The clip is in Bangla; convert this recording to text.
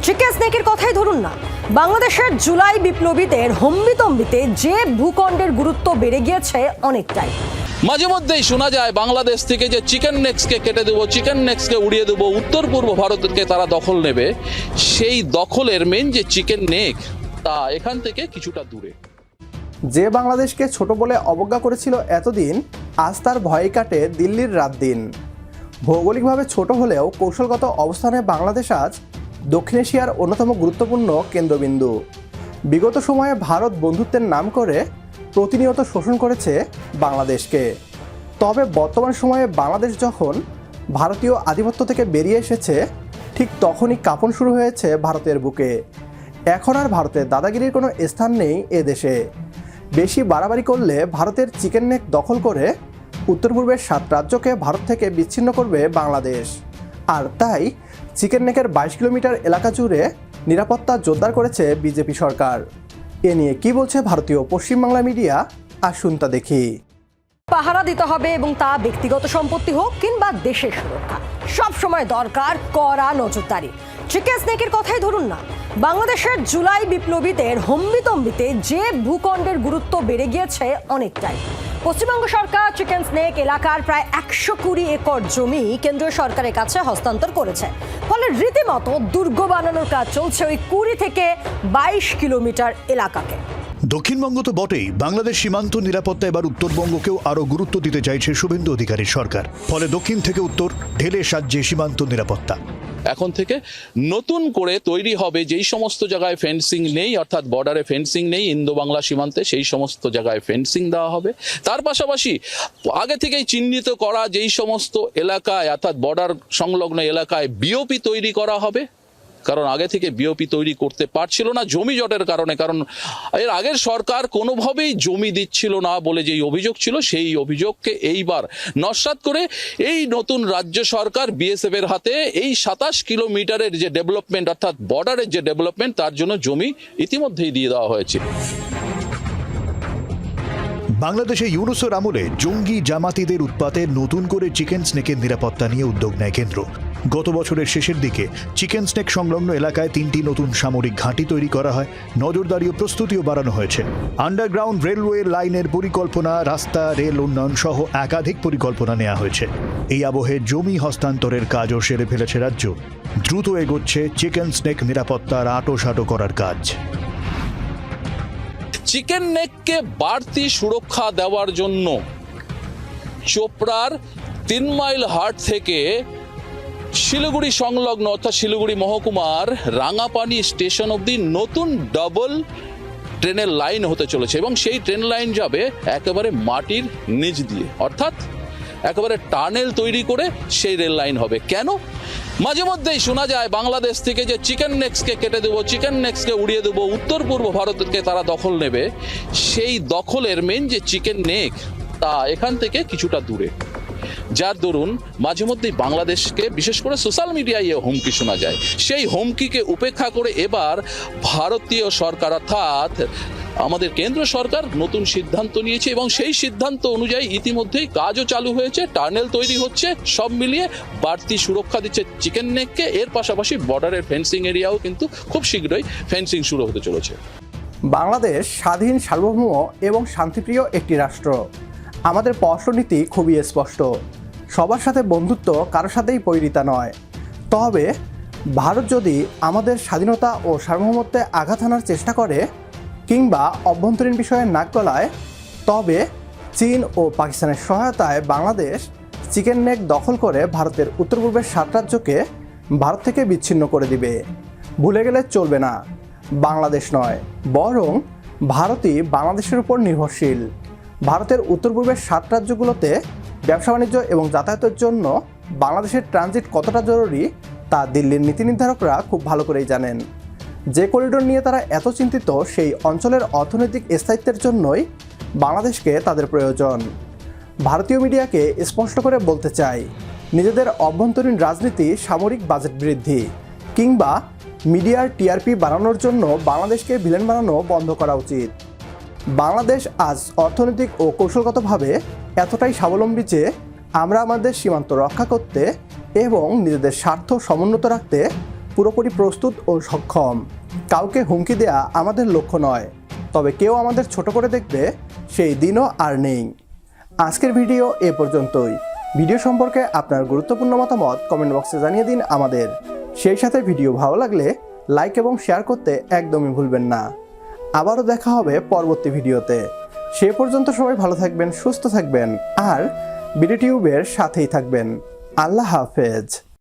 চিকেন স্নেকের কথাই ধরুন না, বাংলাদেশের জুলাই বিপ্লবীদের হম্বিতম্বিতে যে ভূখণ্ডের গুরুত্ব বেড়ে গিয়েছে অনেকটাই। মাঝে মধ্যেই শোনা যায় বাংলাদেশ থেকে যে চিকেন নেক্সকে কেটে দেবো, চিকেন নেক্সকে উড়িয়ে দেবো, উত্তর পূর্ব ভারতকে তারা দখল নেবে। সেই দখলের মেন যে চিকেন নেক তা এখান থেকে কিছুটা দূরে। যে বাংলাদেশকে ছোট বলে অবজ্ঞা করেছিল এতদিন, আজ তার ভয়ে কাটে দিল্লির রাত দিন। ভৌগোলিকভাবে ছোট হলেও কৌশলগত অবস্থানে বাংলাদেশ আজ দক্ষিণ এশিয়ার অন্যতম গুরুত্বপূর্ণ কেন্দ্রবিন্দু। বিগত সময়ে ভারত বন্ধুত্বের নাম করে প্রতিনিয়ত শোষণ করেছে বাংলাদেশকে। তবে বর্তমান সময়ে বাংলাদেশ যখন ভারতীয় আধিপত্য থেকে বেরিয়ে এসেছে, ঠিক তখনই কাঁপন শুরু হয়েছে ভারতের বুকে। এখন আর ভারতের দাদাগিরির কোনো স্থান নেই এ দেশে। বেশি বাড়াবাড়ি করলে ভারতের চিকেন নেক দখল করে উত্তর পূর্বের 7 রাজ্যকে ভারত থেকে বিচ্ছিন্ন করবে বাংলাদেশ। আর তাই চিকেন নেকের 22 কিলোমিটার এলাকা জুড়ে নিরাপত্তা জোরদার করেছে বিজেপি সরকার। এ নিয়ে কি বলছে ভারতীয় পশ্চিমবাংলা মিডিয়া, আসুন তা দেখি। পাহারা দিতে হবে এবং তা ব্যক্তিগত সম্পত্তি হোক কিংবা দেশের সুরক্ষা, সব সময় দরকার কড়া নজরদারি। চিকেন স্নেকের কথাই ধরুন না, বাংলাদেশের জুলাই বিপ্লবীদের হম্বিতম্বিতে যে ভূখণ্ডের গুরুত্ব বেড়ে গিয়েছে অনেকটাই। পশ্চিমবঙ্গ সরকার চিকেন স্নেক এলাকার প্রায় 120 একর জমি কেন্দ্রীয় সরকারের কাছে হস্তান্তর করেছে। ফলে রীতিমতো দুর্গ বানানোর কাজ চলছে ওই 20 থেকে 22 কিলোমিটার এলাকাকে। দক্ষিণবঙ্গ তো বটেই, বাংলাদেশ সীমান্ত নিরাপত্তা এবার উত্তরবঙ্গকেও আরও গুরুত্ব দিতে চাইছে শুভেন্দু অধিকারীর সরকার। ফলে দক্ষিণ থেকে উত্তর ঢেলে সাজছে সীমান্ত নিরাপত্তা। এখন থেকে নতুন করে তৈরি হবে যেই সমস্ত জায়গায় ফেন্সিং নেই, অর্থাৎ বর্ডারে ফেন্সিং নেই ইন্দো বাংলা সীমান্তে, সেই সমস্ত জায়গায় ফেন্সিং দেওয়া হবে। তার পাশাপাশি আগে থেকেই চিহ্নিত করা যেই সমস্ত এলাকায় অর্থাৎ বর্ডার সংলগ্ন এলাকায় বিওপি তৈরি করা হবে। কারণ আগে থেকে বিওপি তৈরি করতে পারছিল না জমি জটের কারণে, কারণ এর আগের সরকার কোনোভাবেই জমি দিচ্ছিল না বলে যেই অভিযোগ ছিল, সেই অভিযোগকে এইবার নস্যাৎ করে এই নতুন রাজ্য সরকার বিএসএফ এর হাতে এই 27 কিলোমিটারের যে ডেভেলপমেন্ট অর্থাৎ বর্ডারের যে ডেভেলপমেন্ট, তার জন্য জমি ইতিমধ্যেই দিয়ে দেওয়া হয়েছে। বাংলাদেশে ইউনুসের আমলে জঙ্গি জামাতিদের উৎপাতে নতুন করে চিকেন স্নেকের নিরাপত্তা নিয়ে উদ্যোগ নেয় কেন্দ্র। গত বছরের শেষের দিকে চিকেন স্নেক সংলগ্ন এলাকায় 3টি নতুন সামরিক ঘাঁটি তৈরি করা হয়। নজরদারি ও প্রস্তুতিও বাড়ানো হয়েছে। আন্ডারগ্রাউন্ড রেলওয়ে লাইনের পরিকল্পনা, রাস্তা, রেল উন্নয়ন সহ একাধিক পরিকল্পনা নেওয়া হয়েছে। এই আবহে জমি হস্তান্তরের কাজও সেরে ফেলেছে রাজ্য। দ্রুত এগোচ্ছে চিকেন স্নেক নিরাপত্তার আঁটোসাঁটো করার কাজ। চিকেন নেককে বাড়তি সুরক্ষা দেওয়ার জন্য চোপড়ার 3 মাইল হাট থেকে শিলিগুড়ি সংলগ্ন অর্থাৎ শিলিগুড়ি মহকুমার রাঙাপানি স্টেশন অবধি নতুন ডাবল ট্রেনের লাইন হতে চলেছে এবং সেই ট্রেন লাইন যাবে একেবারে মাটির নিচ দিয়ে, অর্থাৎ একেবারে টানেল তৈরি করে সেই রেল লাইন হবে। কেন? মাঝে মধ্যেই শোনা যায় বাংলাদেশ থেকে যে চিকেন নেক্সকে কেটে দেবো, চিকেন নেক্সকে উড়িয়ে দেবো, উত্তর পূর্ব ভারতকে তারা দখল নেবে। সেই দখলের মেন যে চিকেন নেক তা এখান থেকে কিছুটা দূরে, যার দরুন মাঝে মধ্যেই বাংলাদেশকে বিশেষ করে সোশ্যাল মিডিয়ায় হুমকি শোনা যায়। সেই হুমকিকে উপেক্ষা করে এবার ভারতীয় সরকার অর্থাৎ আমাদের কেন্দ্র সরকার নতুন সিদ্ধান্ত নিয়েছে এবং সেই সিদ্ধান্ত অনুযায়ী ইতিমধ্যেই কাজও চালু হয়েছে, টানেল তৈরি হচ্ছে। সব মিলিয়ে বাড়তি সুরক্ষা দিচ্ছে চিকেন নেককে। এর পাশাপাশি বর্ডারের ফেন্সিং এরিয়াও কিন্তু খুব শীঘ্রই ফেন্সিং শুরু হতে চলেছে। বাংলাদেশ স্বাধীন, সার্বভৌম এবং শান্তিপ্রিয় একটি রাষ্ট্র। আমাদের পররাষ্ট্রনীতি খুবই স্পষ্ট, সবার সাথে বন্ধুত্ব, কারোর সাথেই বৈরিতা নয়। তবে ভারত যদি আমাদের স্বাধীনতা ও সার্বভৌমত্বে আঘাত হানার চেষ্টা করে কিংবা অভ্যন্তরীণ বিষয়ে নাক গলায়, তবে চীন ও পাকিস্তানের সহায়তায় বাংলাদেশ চিকেন নেক দখল করে ভারতের উত্তর পূর্বের 7 রাজ্যকে ভারত থেকে বিচ্ছিন্ন করে দিবে। ভুলে গেলে চলবে না, বাংলাদেশ নয় বরং ভারতই বাংলাদেশের উপর নির্ভরশীল। ভারতের উত্তর পূর্বের 7 রাজ্যগুলোতে ব্যবসা বাণিজ্য এবং যাতায়াতের জন্য বাংলাদেশের ট্রানজিট কতটা জরুরি তা দিল্লির নীতি নির্ধারকরা খুব ভালো করেই জানেন। যে করিডোর নিয়ে তারা এত চিন্তিত, সেই অঞ্চলের অর্থনৈতিক স্থায়িত্বের জন্যই বাংলাদেশকে তাদের প্রয়োজন। ভারতীয় মিডিয়াকে স্পষ্ট করে বলতে চাই, নিজেদের অভ্যন্তরীণ রাজনীতি, সামরিক বাজেট বৃদ্ধি কিংবা মিডিয়ার টিআরপি বাড়ানোর জন্য বাংলাদেশকে ভিলেন বানানো বন্ধ করা উচিত। বাংলাদেশ আজ অর্থনৈতিক ও কৌশলগতভাবে এতটাই স্বাবলম্বী যে আমরা আমাদের সীমান্ত রক্ষা করতে এবং নিজেদের স্বার্থ সমুন্নত রাখতে পুরোপুরি প্রস্তুত ও সক্ষম। কাউকে হুমকি দেয়া আমাদের লক্ষ্য নয়, তবে কেউ আমাদের ছোট করে দেখবে সেই দিনও আর নেই। আজকের ভিডিও এ পর্যন্তই। ভিডিও সম্পর্কে আপনার গুরুত্বপূর্ণ মতামত কমেন্ট বক্সে জানিয়ে দিন আমাদের। সেই সাথে ভিডিও ভালো লাগলে লাইক এবং শেয়ার করতে একদমই ভুলবেন না। আবারও দেখা হবে পরবর্তী ভিডিওতে। সে পর্যন্ত সবাই ভালো থাকবেন, সুস্থ থাকবেন আর বিডি টিউবের সাথেই থাকবেন। আল্লাহ হাফেজ।